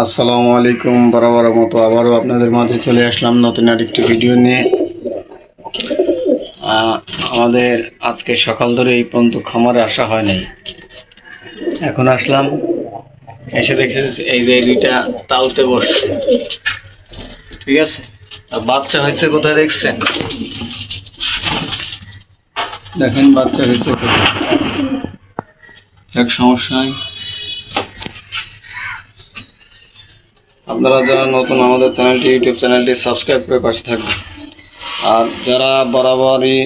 আসসালামু আলাইকুম। বরাবর মতো আবারও আপনাদের মাঝে চলে আসলাম নতুন আরেকটি ভিডিও নিয়ে। আমাদের আজকে সকাল ধরে এই পর্যন্ত খামারে আসা হয় নাই, এখন আসলাম। এসে দেখে এই যে দুইটা তালতে বসছে, ঠিক আছে। আর বাচ্চা হয়েছে কোথায় দেখছেন? দেখেন বাচ্চা হয়েছে কোথায়, এক সমস্যা নাই। আপনারা যারা নতুন আমাদের চ্যানেলটি ইউটিউব চ্যানেলটি সাবস্ক্রাইব করে পাশে থাকবেন। আর যারা বরাবরই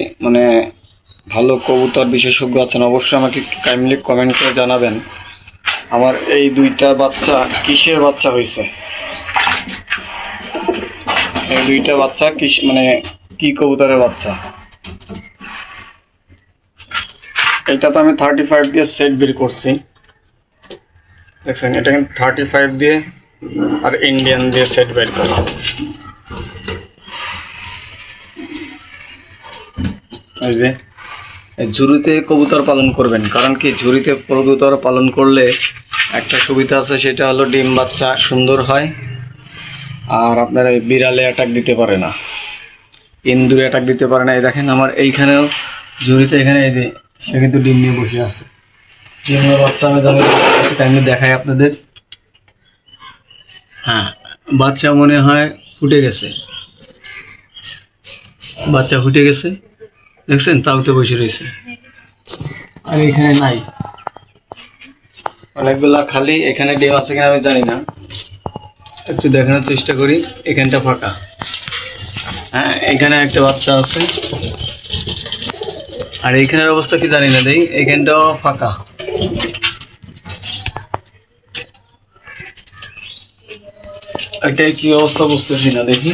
ভালো কবুতর বিশেষজ্ঞ আছেন, অবশ্যই আমাকে একটু কাইন্ডলি কমেন্ট করে জানাবেন আমার এই দুইটা বাচ্চা কিসের বাচ্চা হয়েছে। এই দুইটা বাচ্চা কি কবুতরের বাচ্চা। এটা তো আমি 35 দিয়ে সেট বের করছি, দেখছেন। এটা কিন্তু 35 দিয়ে আর ইন্ডিয়ান দিয়ে সেট বের করা। এই যে ঝুড়িতে কবুতর পালন করবেন, কারণ কি ঝুড়িতে কবুতর পালন করলে একটা সুবিধা আছে, সেটা হলো ডিম বাচ্চা সুন্দর হয়। আর আপনারা বিড়ালে অ্যাটাক দিতে পারে না, ইন্দুরে অ্যাটাক দিতে পারে না। এই দেখেন আমার এইখানেও ঝুড়িতে, এখানে এই যে সে কিন্তু ডিম নিয়ে বসে আছে। ডিমের বাচ্চা আমি দেখাই আপনাদের। হ্যাঁ, বাচ্চা মনে হয় ফুটে গেছে, বাচ্চা ফুটে গেছে, দেখছেন, তাওতে বসে রয়েছে। আর এখানে নাই, অনেকগুলা খালি। এখানে ডিম আছে কিনা আমি জানি না, একটু দেখানোর চেষ্টা করি। এখানটা ফাঁকা, হ্যাঁ এখানে একটা বাচ্চা আছে। আর এইখানের অবস্থা কি জানি না, দেই এখানটাও ফাঁকা। এটাই কি অবস্থা বুঝতেছি না, দেখি।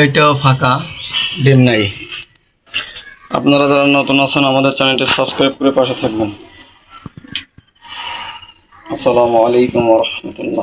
এইটাও ফাঁকা, ডিম নাই। আপনারা যারা নতুন আছেন আমাদের চ্যানেলটি সাবস্ক্রাইব করে পাশে থাকবেন। আসসালামু আলাইকুম ওয়া রাহমাতুল্লাহ।